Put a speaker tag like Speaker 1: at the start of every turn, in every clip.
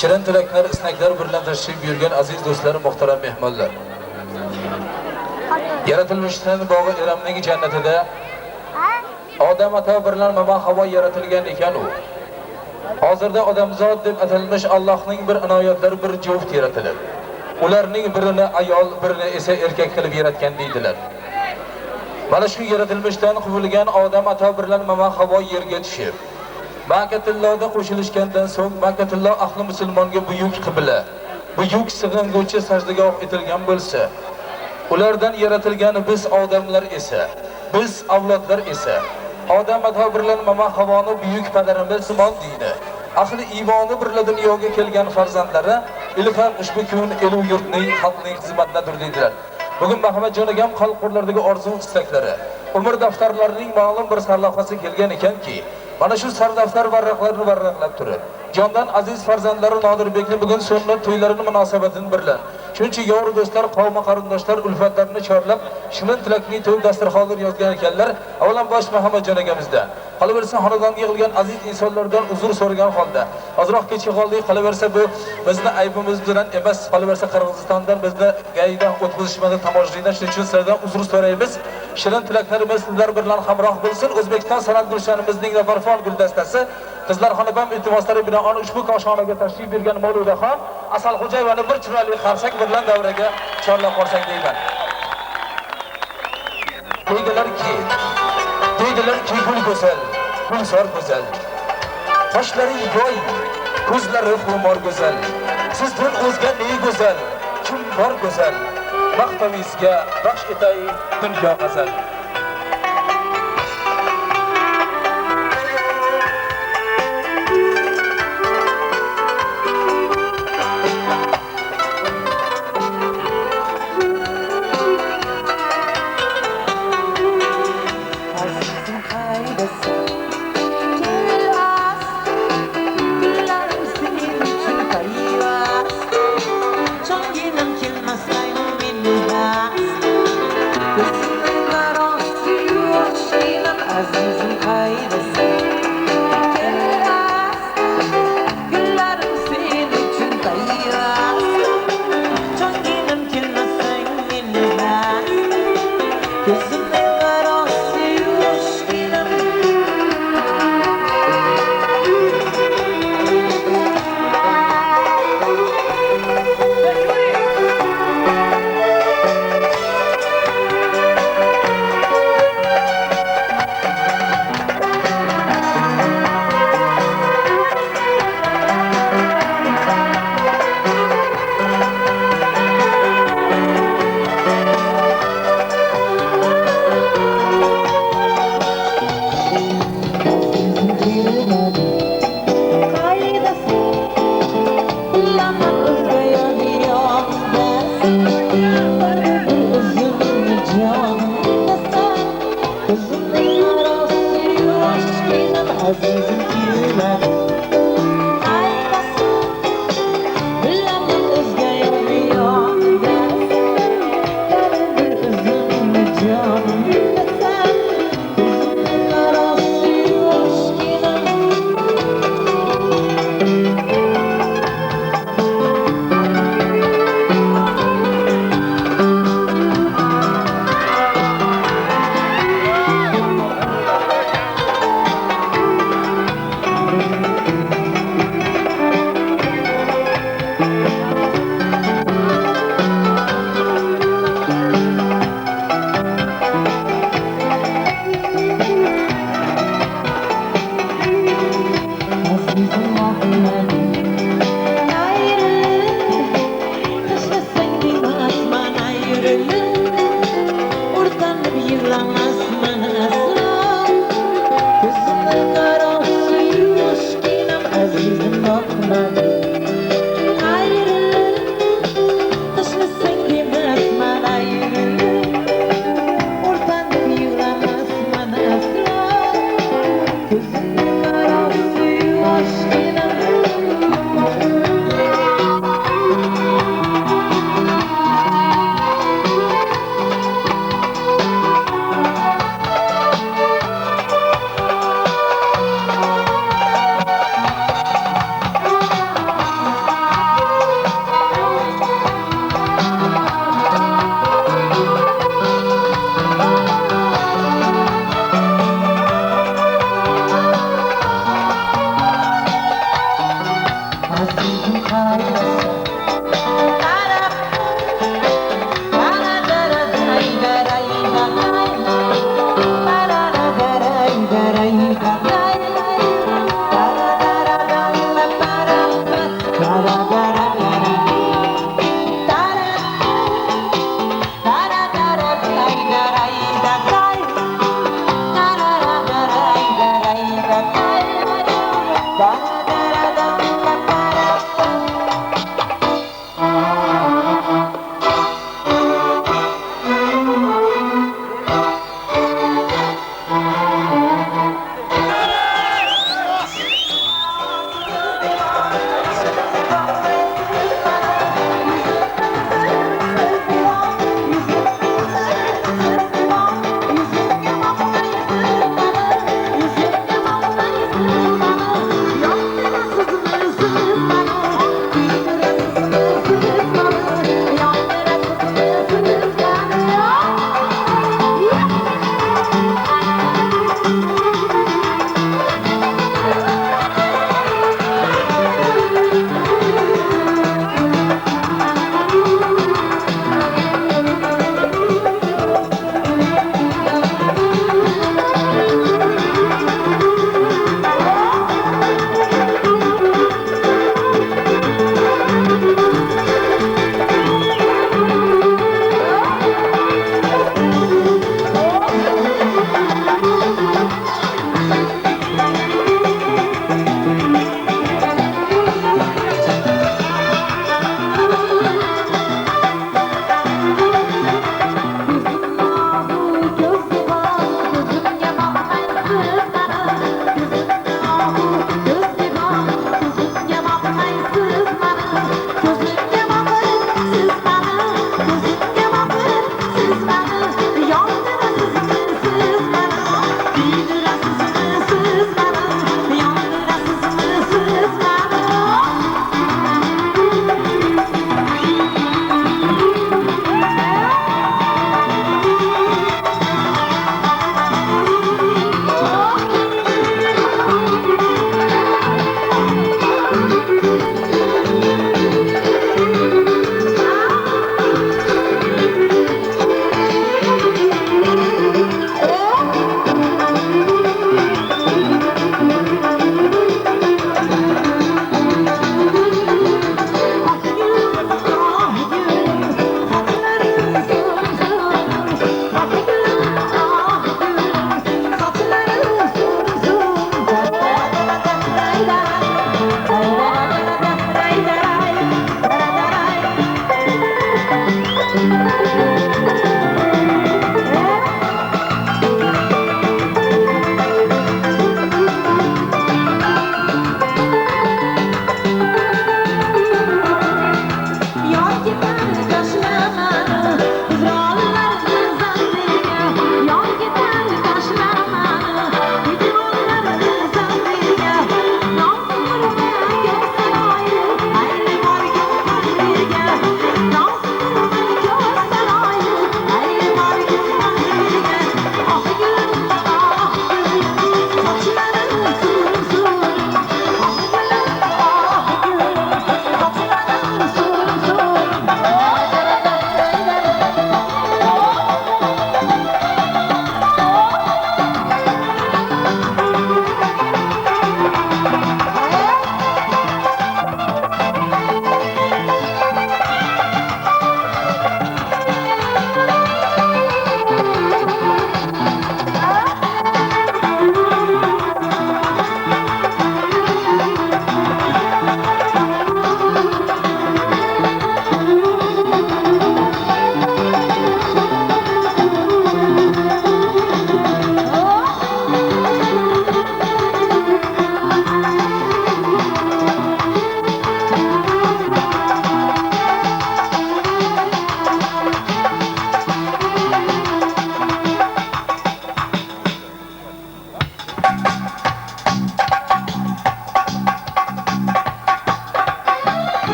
Speaker 1: Shirin tilaklar, isnaklar bilan tashrif buyurgan aziz do'stlar, muhtaram mehmonlar. Yaratilishdan bog'i Eramning jannatida odam ata bilan mama havo yaratilgan ekan u. Hozirda odamzod deb atalmish Allohning bir inoyatlari bir juft yaratildi. Ularning birini ayol, birini esa erkak qilib yaratgan deydilar. Mana shu yaratilishdan quvilgan odam ata bilan mama havo yerga tushib, Makatullohga qo'shilishgandan so'ng Makatulloh ahli musulmonga buyuk qibla, buyuk sig'inguvchi sajdagoh etilgan bo'lsa, ulardan yaratilgan biz odamlar esa, biz avlodlar esa odam ata bilan mama havoni buyuk padarimiz Simon deydi. Ahli iymoni birla dunyoga kelgan farzandlari ilham ushbu kun elu yurtning xalqning xizmatidadir deydilar. Bugun Muhammad jonagam xalqlaridagi orzu istaklari, umr daftarlarining ma'lum bir sarlavhasi kelgan ekanki, mana shu sardaftar varaqlarini varaqlab turib, jondan aziz farzandlari Nodirbekni bugun sunnat to'ylarining munosabatini bilan shuncha yovru do'stlar, qavm qarindoshlar ulfatlarini chorlab, shirin tilakning to'y dasturxonlari yozgan ekanlar. Avvalambor Muhammad jonagamizdan qolaversa xonadonga yig'ilgan aziz insonlardan uzr so'ragan holda, ozroq kechik qoldik, qolaversa bu bizni aybimiz bilan emas, qolaversa Qirg'izistondan bizni gaydan o'tkazishmadi tomoshabinlar, shuning uchun sizlardan uzr so'raymiz. Shirin tilaklarimiz sizlar bilan hamroh bo'lsin. O'zbekiston san'at gurshanimizning Zafarfon guldastasi Qizlar xonadon iltimoslari bilan ushbu koshonaga tashrif bergan Mavludaxon Asalxo'jayevani bir chiroyli qarsak bilan davraga chorlab qolsak deyman. Deydilarki gul go'zal, gulzor go'zal. Qoshlari yoy, ko'zlari xumor go'zal. Sizdan o'zga ne go'zal, kim bor go'zal? Baxtimizga baxsh etay dunyo g'azal.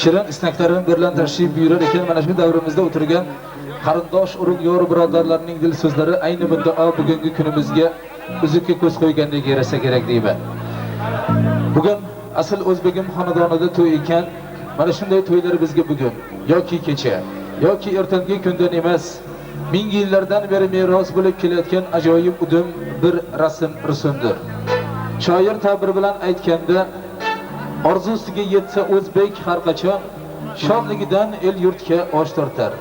Speaker 1: shirin istaklarim bilan tashrif buyurar ekan, mana shu davrimizda o'tirgan qarindosh urug' yor birodarlarning dil so'zlari ayni muddao bugungi kunimizga uzukka ko'z qo'ygandek yarasa kerak deyman. Bugun asl o'zbegim xonadonida to'y ekan, mana shunday to'ylar bizga bugun yoki kecha yoki ertangi kundan emas, ming yillardan beri meros bo'lib kelayotgan ajoyib udum bir rusumdir. Shoir ta'bir bilan aytganda, orzusiga yetsa o'zbek har qachon shodligidan el yurtga osh tortar.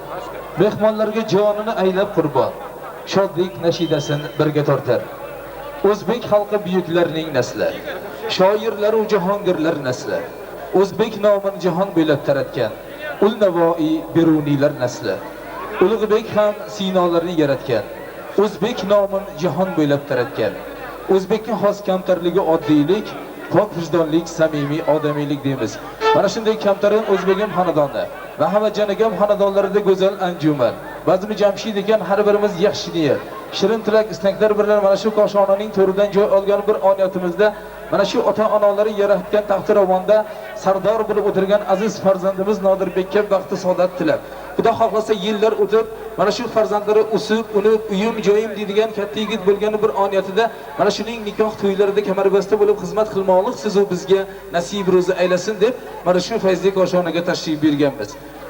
Speaker 1: Mehmonlarga jonini aylab qurbon, shodlik nashidasin birga tortar. O'zbek xalqi buyuklarning nasli, shoirlar va jahongirlar nasli. O'zbek nomini jahon bo'ylab taratgan ul navoiy beruniylar nasli. Ulug'bek ham sinolarni yaratgan. O'zbek nomini jahon bo'ylab taratgan. O'zbekning xos kamtarligi oddiylik, pok vijdonlik, samimiy odamiylik deymiz. Mana shunday kamtarin o'zbegim xonadoni va Hammajonagam xonadonlarida go'zal anjuman. Bazmi Jamshid ekan har birimiz yaxshi niyat, shirin tilak istaklar bilan mana shu koshonaning to'ridan joy olgan bir oniyatimizda mana shu ota-onalari yaratgan taxtiravonda sardor bo'lib o'tirgan aziz farzandimiz Nodirbekka baxti saodat tilab, Xudo xohlasa yillar o'tib mana shu farzandlari o'sib, unib, uyim joyim deydigan katta yigit bo'lgani bir oniyatida mana shuning nikoh to'ylarida kamarbasta bo'lib xizmat qilmoqlik sizu bizga nasib ro'zi aylasin deb mana shu fayzli koshonaga tashrif buyurganmiz.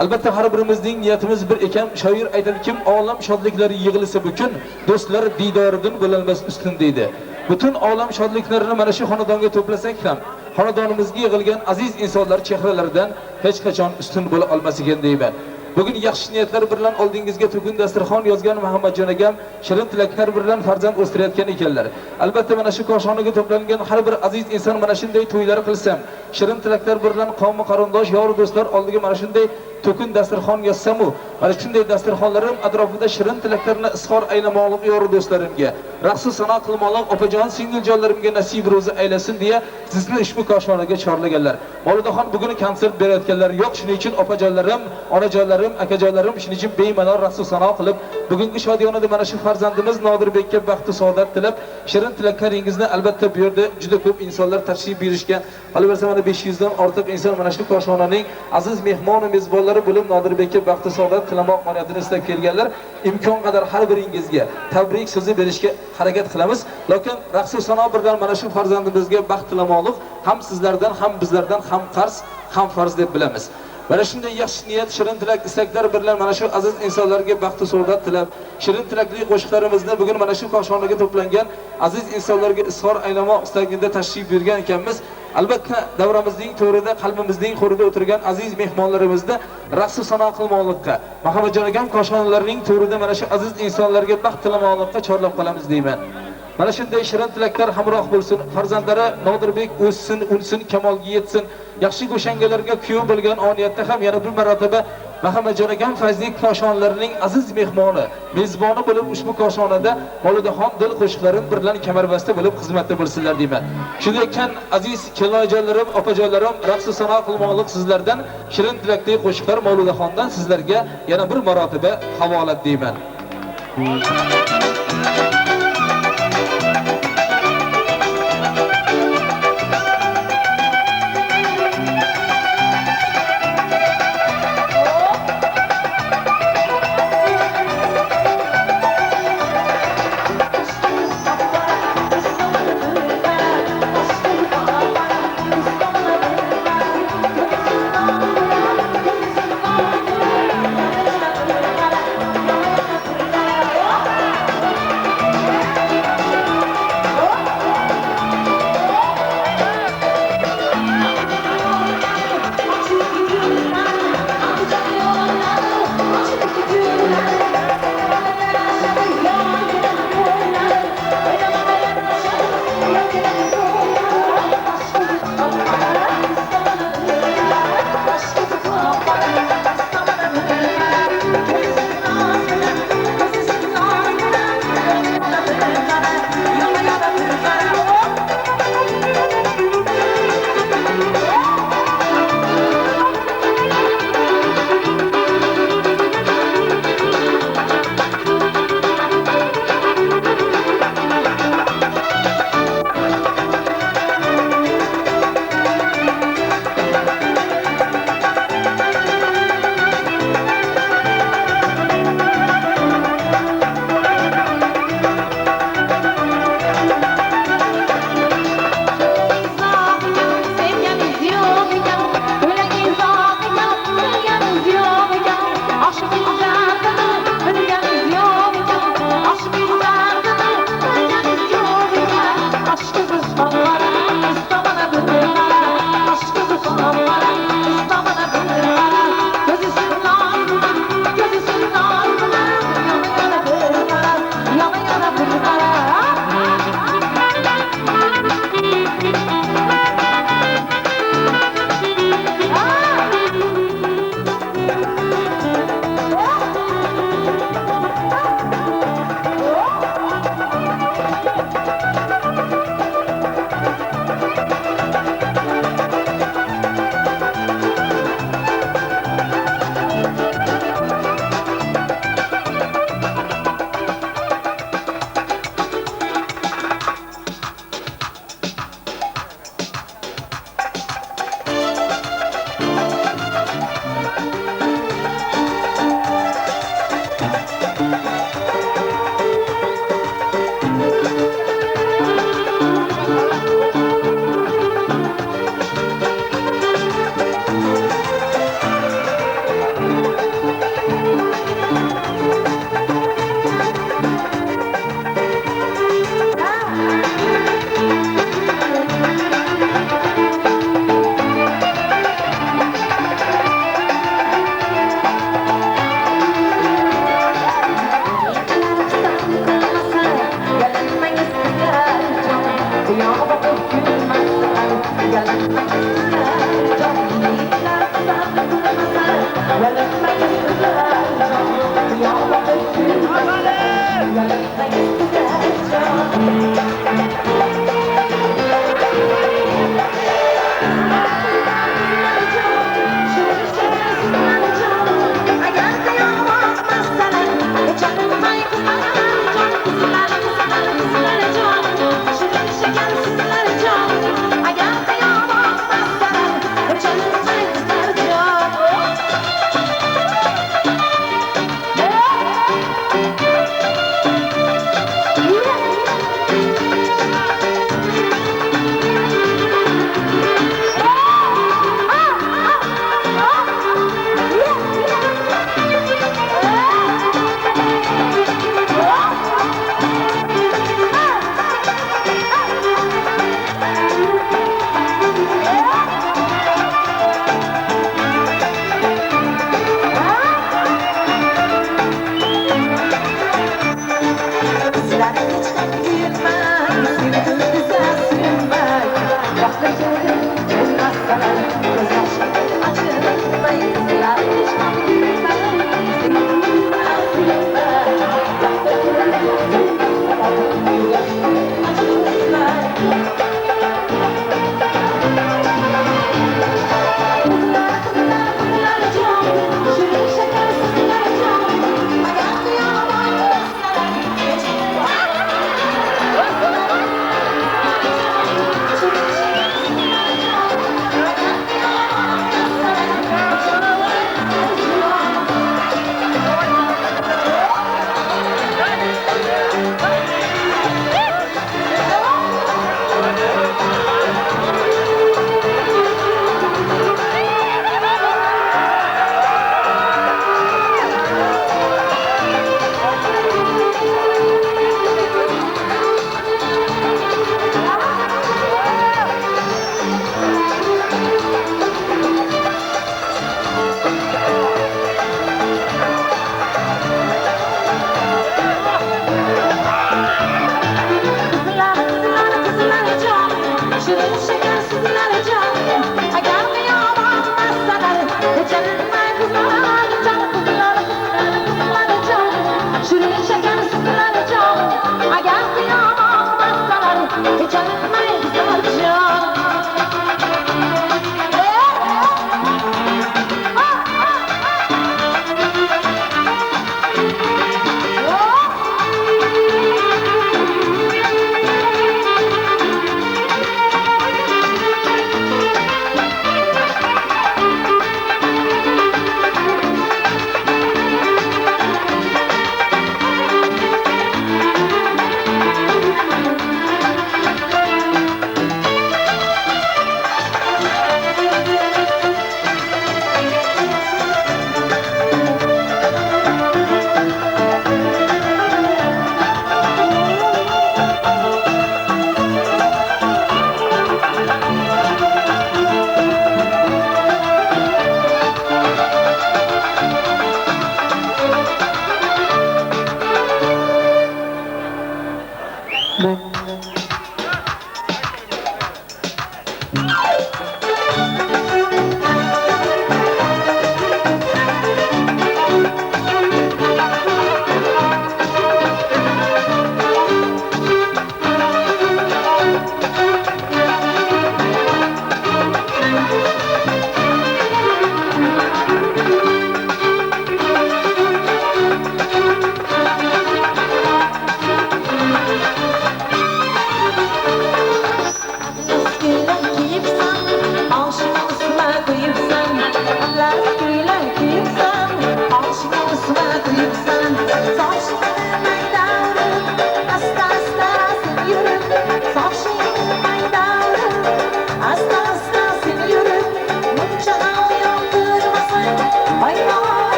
Speaker 1: Albatta har birimizning niyatimiz bir ekan. Shoir aytadi, kim olam shodliklari yig'ilsa butun, do'stlar didoridan bo'lolmas ustun deydi. Butun olam shodliklarini mana shu xonadonga to'plasak ham, xonadonimizga yig'ilgan aziz insonlar chehralaridan hech qachon ustun bo'la olmas ekan deyman. Bugun yaxshi niyatlar bilan oldingizga tugun dasturxon yozgan Muhammadjon akam shirin tilaklar bilan farzand o'stirayotgan ekanlar. Albatta mana shu koshonaga to'plangan har bir aziz inson mana shunday to'ylar qilsam, shirin tilaklar bilan qavmi qarindosh, yor do'stlar oldiga mana shunday to'kin dasturxon yozsam-u, mana shunday dasturxonlarim atrofida shirin tilaklarni izhor aylamoqlik yor do'stlarimga, raqs sano qilmoqlik opajon singiljonlarimga nasib ro'zi aylasin deya sizni ushbu koshonaga chorlaganlar. Molidaxon bugun konsert berayotganlar yo'q, shuning uchun opajonlarim, onajonlarim, akajonlarim shuning uchun bemalol raqs sano qilib, bugungi shodiyonada mana shu farzandimiz Nodirbekka baxti saodat tilab, shirin tilaklaringizni albatta bu yerda juda ko'p insonlar tashrif buyurishgan. Qolaversa mana 500 dan ortiq inson mana shu koshonaning aziz mehmon va mezbonlari bo'lib Nodirbekka baxti saodat tilamoq qoniyatini istab kelganlar. Imkon qadar har biringizga tabrik so'zi berishga harakat qilamiz. Lekin raqs sano bilan mana shu farzandimizga baxt tilamoqlik ham sizlardan, ham bizlardan ham qarz, ham farz deb bilamiz. Mana shunday yaxshi niyat, shirin tilak, istaklar bilan mana shu aziz insonlarga baxtu saodat tilab, shirin tilakli qo'shiqlarimizni bugun mana shu koshonaga to'plangan aziz insonlarga izhor aylamoq istagida tashrif buyurgan ekanmiz. Albatta davramizning to'rida, qalbimizning qo'rida o'tirgan aziz mehmonlarimizni raqs sano qilmoqlikka, Muhammadjon akam koshonalarining to'rida mana shu aziz insonlarga baxt tilamoqlikka chorlab qolamiz deyman. Mana shunday shirin tilaklar hamroh bo'lsin, farzandlari Nodirbek o'ssin, unsin, kamolga yetsin. Yaxshi go'shangalarga kuyov bo'lgan oniyatda ham yana bir marotaba Muhammadjon akam fayzli koshonlarining aziz mehmoni, mezboni bo'lib ushbu koshonada Molidaxon dil qo'shiqlarini bilan kamarbasta bo'lib xizmatda bo'lsinlar deyman. Shunday ekan aziz kelojonlarim, opajonlarim, raqs sano qilmoqlik sizlardan shirin tilakli qo'shiqlar Molidaxondan sizlarga yana bir marotaba havola deyman.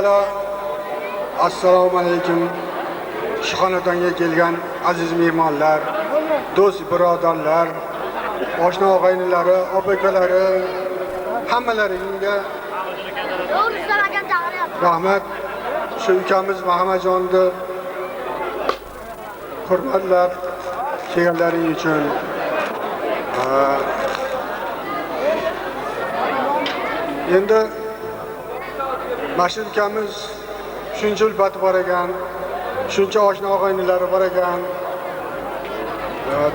Speaker 2: Avvalo assalomu alaykum. Shu xonadonga kelgan aziz mehmonlar, do'st birodarlar, oshna og'aynilari, opa-ukalari, hammalaringga rahmat. Shu ukamiz Muhammadjonni hurmatlab kelganlaring uchun. Endi Mashid ukamiz shuncha ulfati bor ekan, shuncha oshna og'aynilari bor ekan,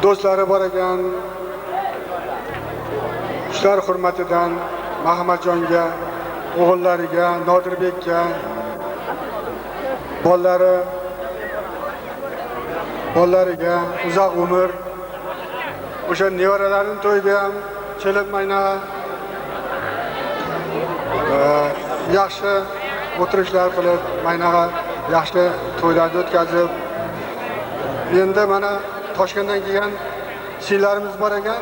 Speaker 2: do'stlari bor ekan. Shular hurmatidan Muhammadjonga, o'g'illariga, Nodirbekka, bolalariga uzoq umr, o'sha nevaralarini to'yga ham kelib mana yaxshi o'tirishlar qilib, mana yaxshi to'ylarni o'tkazib, endi mana Toshkentdan kelgan siylarimiz bor ekan.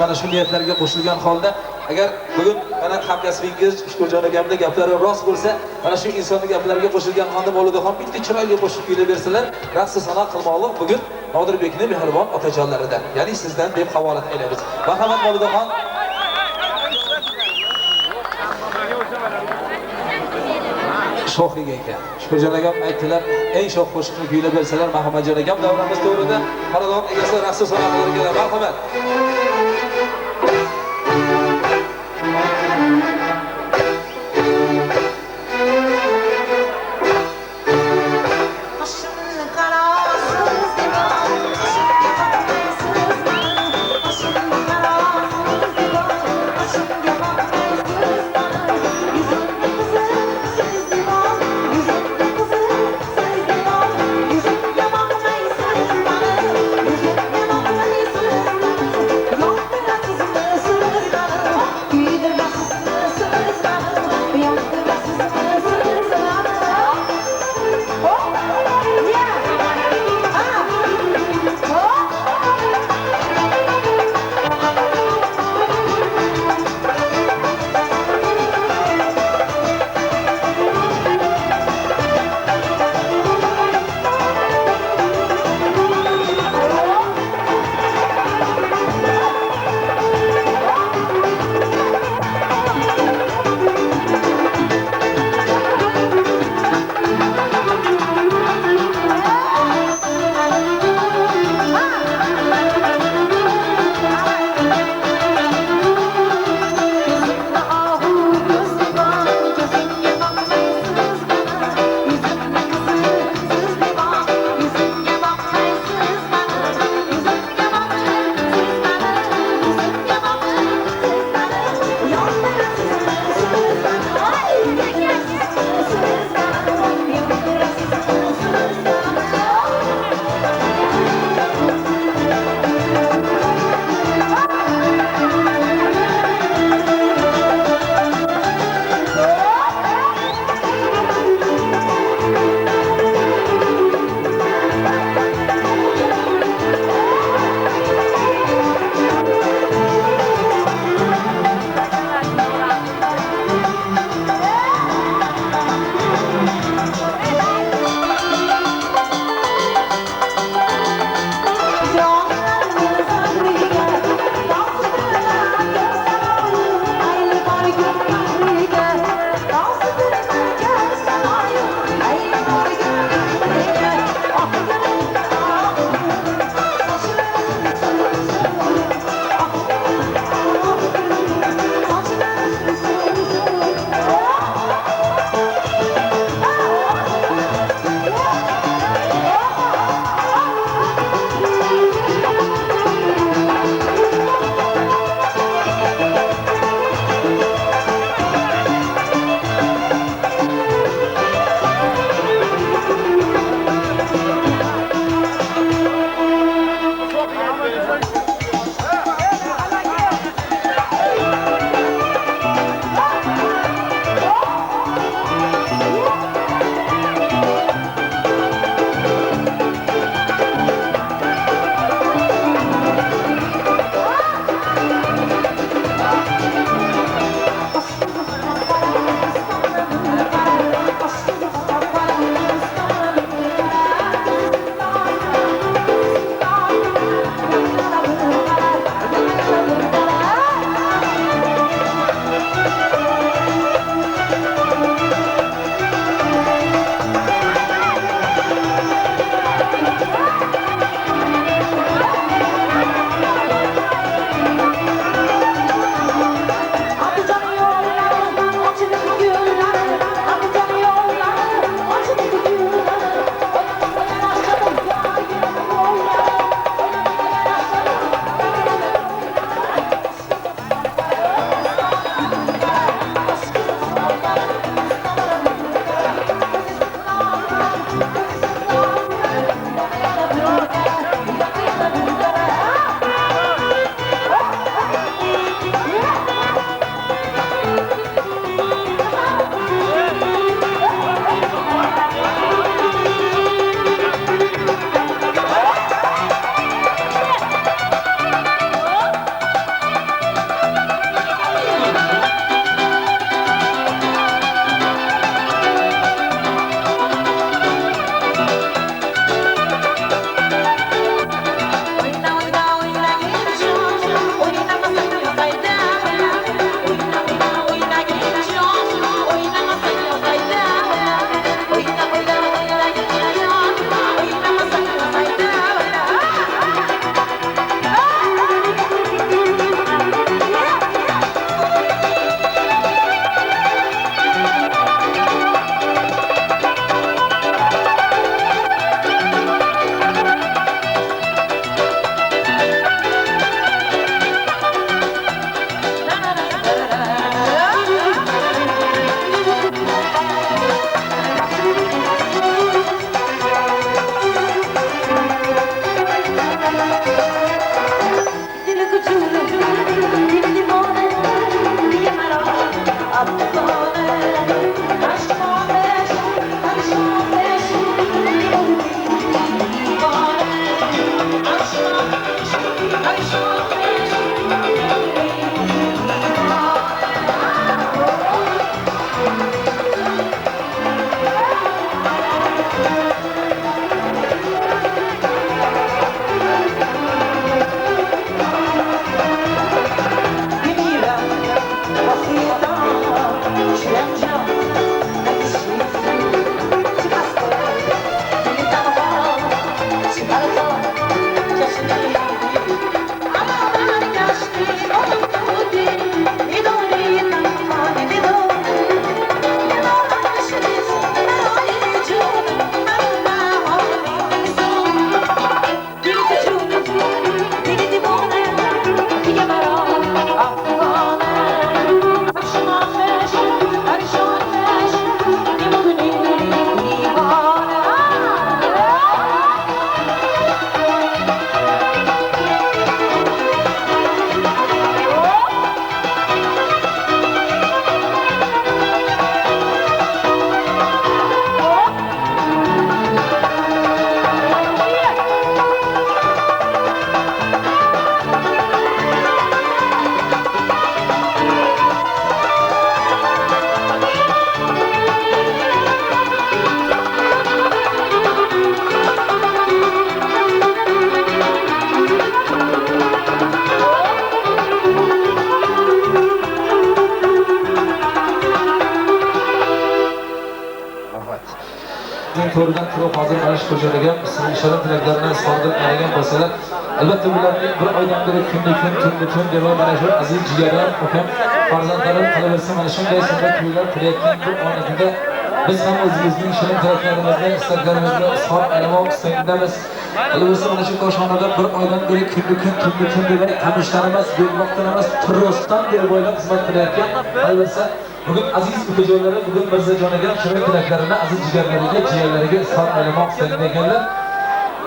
Speaker 1: Mana shu niyatlarga qo'shilgan holda, agar bugun mana hamkasbingiz Shukurjon akamning gaplari rost bo'lsa, mana shu insonning gaplariga qo'shilgan holda Molidaxon bitta chiroyli qo'shiq kuylab bersalar, raqs sanoq qilmoqlik bugun Nodirbekning mehribon otajonlaridan, ya'ni sizdan deb havolat aylaymiz. Marhamat Molidaxon. Sho'xiga ekan. Shukurjon akam aytdilar, eng sho'x qo'shiqni kuylab bersalar, Muhammadjon akam davramiz to'g'rida xonadon egasi raqs sanoqlariga marhamat.
Speaker 3: Long
Speaker 1: to'ridan turib hozir mana shu ko'chalarga sizning shirin tilaklarini izhor qilgan bo'lsalar, albatta bularning bir oydan beri tunni-kun deb mana shu aziz jigarlar, ukam, farzandlarim qolaversa mana shunday sun'at to'ylar qilayotgan bu onatida biz ham o'zimizning shirin tilaklarimizni, istaklarimizni izhor aylamoq istagidamiz. Qolaversa mana shu koshonada bir oydan beri tunni-kun deb qamishlarimiz, belmoqlarimiz turrosdan beri bo'ylab xizmat qilayotgan. Qolaversa bugün aziz ukajonlari bugün Mirzajonaga shirin tilaklarini aziz jigarlariga, jiyanlariga izhor aylamoq istagida ekanlar.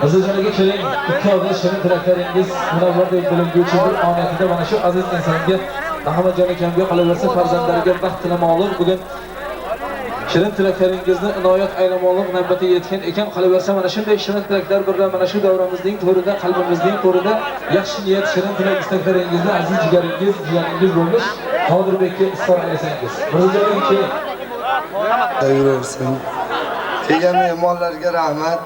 Speaker 1: Mirzajonaga keling, ikki og'iz shirin tilaklaringiz munavvardek bo'linguvchi bir onatida mana shu aziz insonga, Ahmadjon akamga, qolaversa farzandlariga baxt tilamoqlik bugün shirin tilaklaringizni inoyat aylamoqlik navbatiga yetgan ekan. Qolaversa mana shunday shirin tilaklar bilan mana shu davramizning to'rida, qalbimizning to'rida yaxshi niyat shirin tilak istaklaringizni aziz jigaringiz, jiyaningiz bo'lmish Qodirbekka izhor aylasangiz. Mirzajonaga keling.
Speaker 3: Yuraversin. Kelgan mehmonlarga rahmat.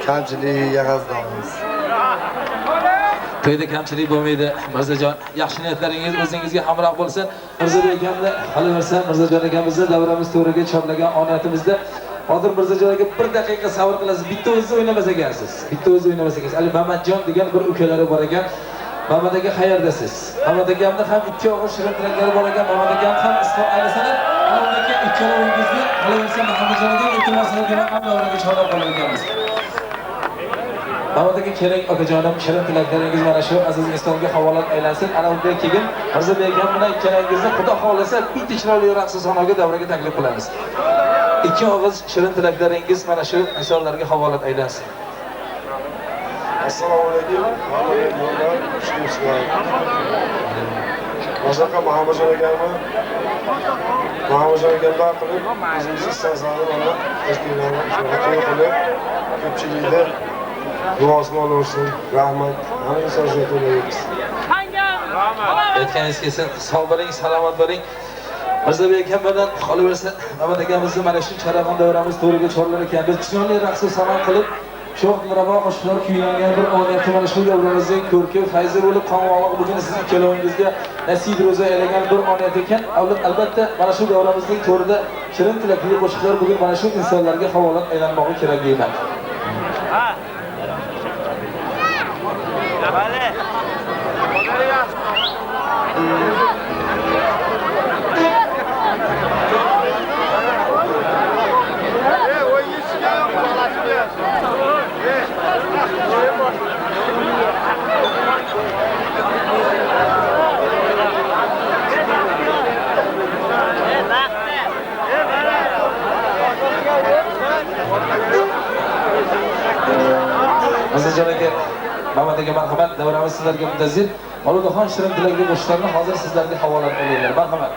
Speaker 3: Kamchiligiga g'azdormiz.
Speaker 1: To'yda kamchilik bo'lmaydi. Mirzajon, yaxshi niyatlaringiz o'zingizga hamroh bo'lsin. Mirzabek akamni qolaversa, Mirzajon akamizni davramiz to'riga chorlagan onatimizda hozir Mirzajon aka bir daqiqa sabr qilasiz. Bitta o'zingiz o'ynamas ekansiz. Bitta o'zingiz o'ynamas ekansiz. Ali Mamatjon degan bir ukalari bor ekan. Mamat aka qayerdasiz? Mamat akamni ham ikki og'iz shirin tilaklari bor ekan. Mamat akam ham izhor aylasalar, aka ikkalovingizni qolaversa Muhammadjon aka iltimosini bilan ham davraga chorlab qo'ygan ekanmiz. Mamat aka kerak okajonim, shirin tilaklaringiz mana shu aziz insonga havola aylansin. Ana undan keyin Mirzabek akam bilan ikkalangizni Xudo xolasa bitta chiroyli raqs sanoga davraga taklif qilamiz. Ikki og'iz shirin tilaklaringiz mana shu insonlarga havola aylansin.
Speaker 4: Assalomu alaykum. Boshqa Muhammadjon akamni Muhammadjon qilib, o'zingiz istasangiz mana tashkilotni to'y qilib, ko'pchilikda duosini olsin. Rahmat. Hamma insonga to'laymiz.
Speaker 1: Aytganingiz kelsin, sog' bo'ling, salomat bo'ling. Mirzabek akam bilan qolaversa, Mamat akamizni mana shu charaqon davramiz to'riga chorlar ekan. Biz chiroyli raqs salom qilib sho'x mirabo qo'shiqlar kuylangan bir onati mana shu davramizning ko'rki fayzi bo'lib qonvoqlik bugün siz ikkalovingizga nasib ro'za aylagan bir onat ekan. Albatta mana shu davramizning to'rida shirin tilakli qo'shiqlar bugün mana shu insonlarga havola aylanmoqi kerak deyman. Mirzajon aka, Mamat aka marhamat, davramiz sizlarga muntazir. Xolidaxon shirin tilakli qo'shiqlarni hozir sizlarga havola qilaylar. Marhamat.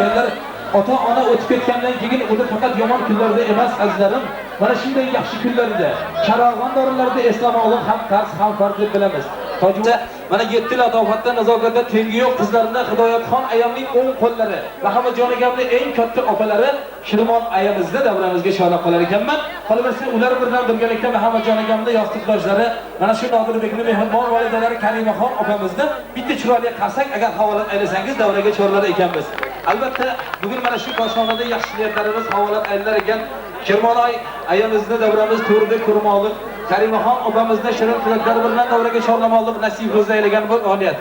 Speaker 1: Birodarlar, ota-ona o'tib ketgandan keyin uni faqat yomon kunlarda emas, azizlarim, mana shunday yaxshi kunlarda, charog'on dorilarda eslamoqlik ham qarz ham farq deb bilamiz. Tojikda mana 7 latofatda, nazokatda tengi yo'q qizlarni Hidoyatxon ayamning o'ng qo'llari, Rahmatjon akamning eng katta opalari Shirmon ayamizni davramizga shola qolar ekanman. Qolaversa, ular bilan birgalikda Muhammadjon akamning yostiqdoshlari, mana shu Nodirbekning mehmon volidalari Karimaxon opamizni bitta chiroyli qarsak agar havolat aylasangiz davraga chorlar ekanmiz. Albatta, bugun mana shu koshonada yaxshi niyatlarimiz havolat aylar ekan. Shirmonoy ayamizni davramiz to'rida ko'rmoqlik, Karimaxon opamizni shirin tilaklar bilan davraga chorlamoqlik nasib o'zi aylagan bu oniyat.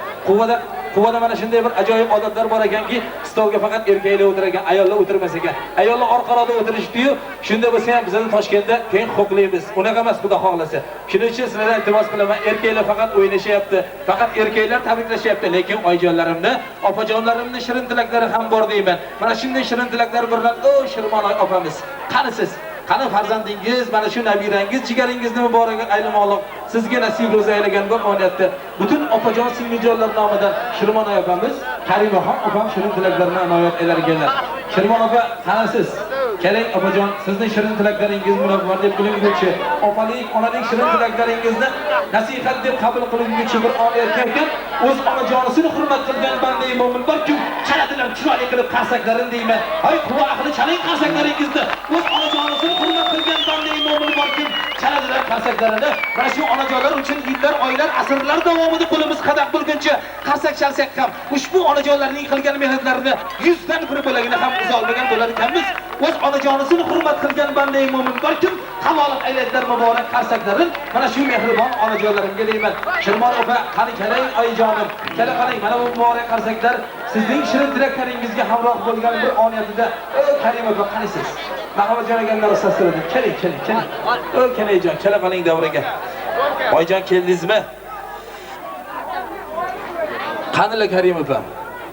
Speaker 1: Quvada mana shunday bir ajoyib odatlar bor ekanki, stolga faqat erkaklar o'tirgan, ayollar o'tirmas ekan. Ayollar orqaroqda o'tirishdi-yu, shunda bo'lsa ham bizning Toshkentda teng huquqlimiz. Unaqa emas, Xudo xohlasa. Shuning uchun sizlardan iltimos qilaman, erkaklar faqat o'ynashyapti, faqat erkaklar tabriklashyapti, lekin oyijonlarimni, opajonlarimning shirin tilaklari ham bor deyman. Mana shunday shirin tilaklar bilan o Shirmonoy opamiz, qani siz? Qani farzandingiz, mana shu nabirangiz, jigaringizni muborak aylamoqlik sizga nasib ro'za aylagan bu oniyatda butun opajon singiljonlar nomidan Shirmonoy opamiz, Karimaxon opam shirin tilaklarini inoyat etar ekanlar. Shirmon opa, qani siz? Keling opajon, sizning shirin tilaklaringiz munosabat deb bilinguvchi, opalik, onaning shirin tilaklaringizni nasihat deb qabul qilinguvchi bir oniyatga ekan, o'z onajonisini hurmat qilgan banda mo'min borku, chaladilar chiroyli qilib qarsaklarini deyman. Hay, quva ahli chaling qarsaklaringizni. O'z onajonisini hurmat qilgan banda mo'min borku, chaladilar qarsaklarini. Mana shu onajonlar uchun yillar, oylar, asrlar davomida qo'limiz qadaq bo'lguncha qarsak chalsak ham ushbu onajonlarning qilgan mehnatlarini 100 dan bir bo'lagini ham uzolmagan bo'lar ekanmiz. O'z onajonisini hurmat qilgan banda mo'min borku, havolat aylaydilar muborak qarsaklarin. Mana shu mehribon onajonlarimga deyman. Shirmon opa, qani keling oyijonim, qaling mana bu muborak qarsaklar sizning shirin tilaklaringizga hamroh bo'lgan bir oniyatida. Karim opa, qani siz? Muhammadjon akamdan ruxsat keling. Kelajon, qaling davraga. Oyijon, keldingizmi? Qanilar Karim opa?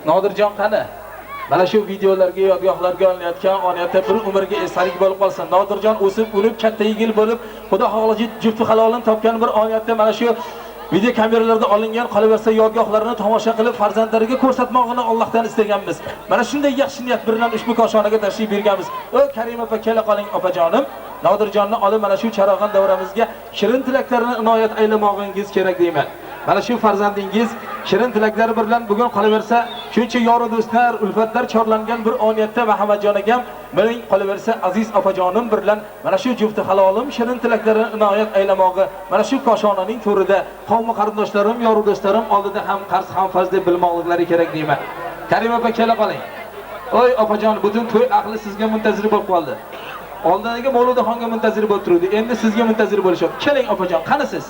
Speaker 1: Nodirjon qani? Mana shu videolarga, yodgohlarga olinayotgan oniyatda bir umrga esalik bo'lib qolsin. Nodirjon o'sib, unib, katta yigil bo'lib, Xudo xohlaji jufti halolini topgan bir oniyatda mana shu video kameralarda olingan qolaversa yodgohlarni tomosha qilib farzandlariga ko'rsatmoqni Allohdan istaganmiz. Mana shunday yaxshi niyat bilan ushbu koshonaga tashrif berganmiz. Karim opa, kela qoling opajonim. Nodirjonni olib mana shu charog'on davramizga shirin tilaklarni inoyat aylamoqingiz kerak deyman. Mana shu farzandingiz shirin tilaklari bilan bugun qolaversa shuncha yor do'stlar, ulfatlar chorlangan bir oniyatda Muhammadjon akam mening qolaversa aziz opajonim bilan mana shu jufti halolim shirin tilaklarini inoyat aylamog'i mana shu koshonaning to'rida qavmi qarindoshlarim, yor do'stlarim oldida ham qarz ham farz deb bilmoqliklari kerak deyman. Karim opa, kela qoling. Oy opajon, butun to'y ahli sizga muntazir bo'lib qoldi. Oldiniga Mavludaxonga muntazir bo'lib turdi. Endi sizga muntazir bo'lishyapti. Keling opajon, qani siz?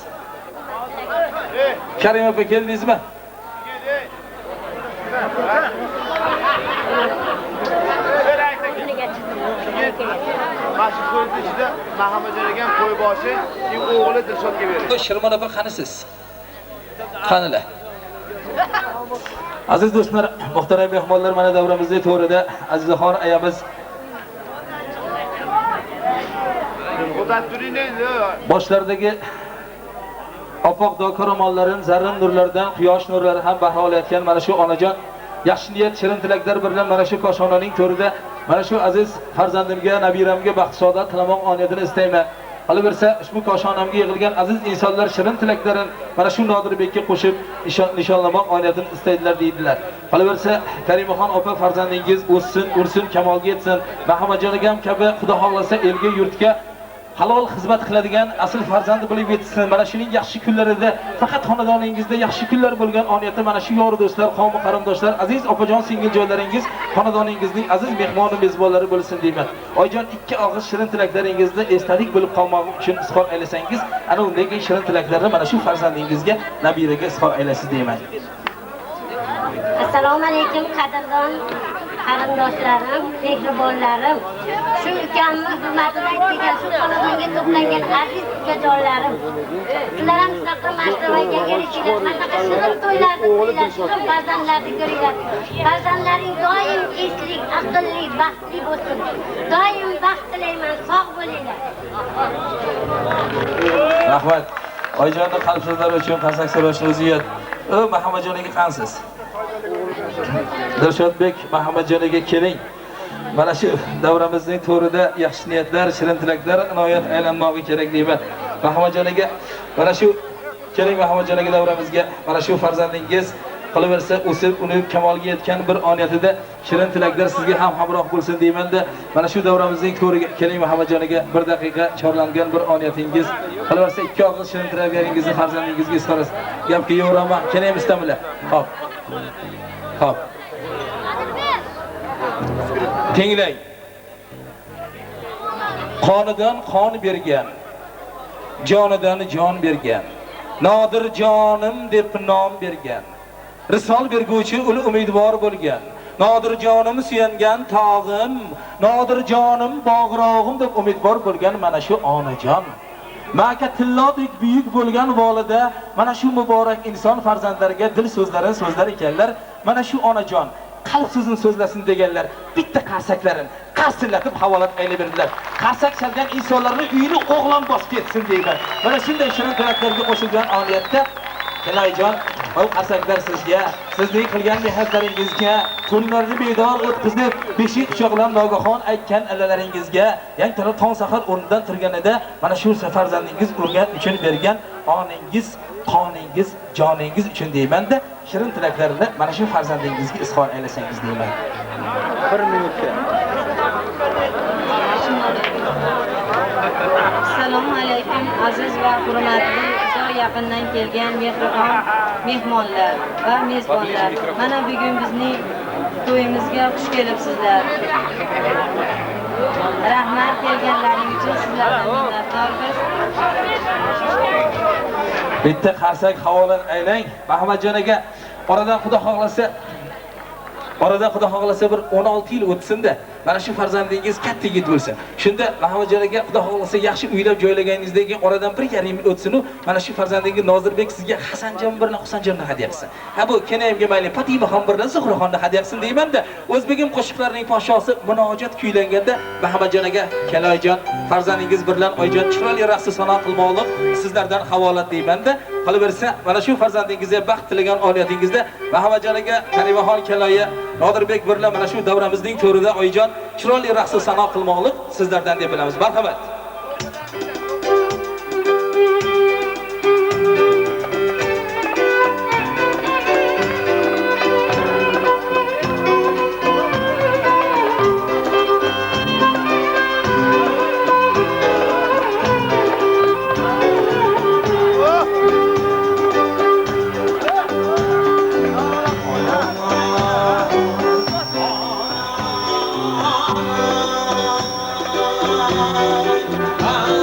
Speaker 1: Karim opa, keldingizmi?
Speaker 5: Mashhur qo'yib ichida Muhammadjon akam qo'y boshi, o'g'li Dilshodga berdi.
Speaker 1: Shirmon opa, qani siz? Qanilar? Aziz do'stlar, muhtaram mehmonlar, mana davramizda to'rida Azizaxon ayamiz boshlaridagi oppoq do'koromonlarin zarrin nurlardan quyosh nurlari ham bahra olayotgan mana shu onajon yaxshi niyat shirin tilaklar bilan mana shu koshonaning to'rida mana shu aziz farzandimga, nabiramga baxt saodat tilamoq oniyatini istayman. Qolaversa ushbu koshonamga yig'ilgan aziz insonlar shirin tilaklarini mana shu Nodirbekka qo'shib nishonlamoq oniyatini istaydilar deydilar. Qolaversa Karimaxon opa farzandingiz o'ssin, ursin, kamolga yetsin. Muhammadjon akam kabi Xudo xohlasa elga, yurtga halol xizmat qiladigan asl farzandi bo'lib yetsin. Mana shuning yaxshi kunlarida faqat xonadoningizda yaxshi kunlar bo'lgan oniyatda mana shu yor do'stlar, qavmi qarindoshlar, aziz opajon singiljoylaringiz xonadoningizning aziz mehmoni mezbonlari bo'lsin deyman. Oyjon, ikki og'iz shirin tilaklaringizni esdalik bo'lib qolmoq uchun izhor aylasangiz, ana undan keyin shirin tilaklarni mana shu farzandingizga, nabiraga izhor aylasiz deyman.
Speaker 6: Assalomu alaykum qadrdon qarindoshlarim, mehribonlarim. Shu ukamni hurmatidan kelgan shu xonadonga to'plangan aziz ukajonlarim. Sizlar ham shunaqa mashhurlarga kelishinglar, mana shirin to'ylarni to'ylar, shirin farzandlarni ko'ringlar. Farzandlaring doim eslik, aqlli, baxtli bo'lsin. Doim baxt tilayman, sog' bo'linglar.
Speaker 1: Rahmat. Oyjonni qalbsizlar uchun qasak so'rashni o'ziyat. Muhammadjon aka qansiz? Dilshodbek Muhammadjonaga keling. Mana shu davramizning to'rida yaxshi niyatlar, shirin tilaklar inoyat aylanmoqi kerak deyman. Muhammadjonaga mana shu keling Muhammadjonaga davramizga mana shu farzandingiz qilaversa o'sib unib kamolga yetgan bir oniyatida shirin tilaklar sizga ham hamroh bo'lsin deyman-da. Mana shu davramizning to'riga keling Muhammadjonaga 1 daqiqa chorlangan bir oniyatingiz qilaversa ikki og'iz shirin tilaklaringizni farzandingizga istorasiz. Gapga yo'raman. Kelaymiz-tamlar. Xo'p. Xo'p. Tinglang. Qonidan qon bergan, jonidan jon bergan, Nodir jonim deb nom bergan. Risol berguvchi ul umidvor bo'lgan. Nodir jonim suyangan tog'im, Nodir jonim bog'rog'im deb umidvor bo'lgan mana shu onajon. Maka tillodek buyuk bo'lgan volida mana shu muborak inson farzandlariga dil so'zlarini so'zlar ekanlar. Mana shu onajon qalb so'zini so'zlasin deganlar. Bitta qarsaklarini qarsillatib havolat aylaverdilar. Qarsak chalgan insonlarning uyini o'g'lon bosib ketsin deyman. Mana shunday shirin tilaklarga qo'shilgan oniyatda Kelayjon, o qarsaklar sizga, sizning qilgan mehnatlaringizga, kunlarni bedor o'tkazib, beshik quchoqlan nogahon aytgan allalaringizga, yang taraf tong sahar o'rnidan turganida mana shu farzandingiz urgan uchun bergan oningiz, qoningiz, joningiz uchun deyman-da, shirin tilaklarni mana shu farzandingizga izhor aylasangiz deyman. 1 minutga.
Speaker 7: Assalomu alaykum aziz va hurmatli yaqindan kelgan mehribon mehmonlar va mezbonlar. Mana bugun bizning to'yimizga xush kelibsizlar. Rahmat kelganlaring uchun sizlardan minnatdormiz.
Speaker 1: Bitta qarsak havolan aylang. Muhammadjonaga oradan Xudo xohlasa bir 16 yil o'tsin-da, mana shu farzandingiz katta yigit bo'lsin. Shunda Muhammadjonaga Xudo xohlasa yaxshi uylab joylaganingizdek oradan 1,5 yil o'tsin-u, mana shu farzandingiz Nozirbek sizga Hasanjon bilan Husanjonni hadya qilsin. Ha bu kenayimga mayli Fatimaxon bilan Zuhraxonni hadya qilsin deyman-da. O'zbegim qo'shiqlarining podshosi munojat kuylanganda Muhammadjonaga Kelayjon farzandingiz bilan Oyjon chiroyli raqsi sano qilmoqlik sizlardan havolat deyman-da. Qolaversa, mana shu farzandingizga baxt tilagan oniyatingizda Muhammadjonaga Karimaxon Keloyi Nodirbek bilan mana shu davramizning to'rida Oyjon chiroyli raqsi sano qilmoqlik sizlardan deb bilamiz. Marhamat.
Speaker 8: Ah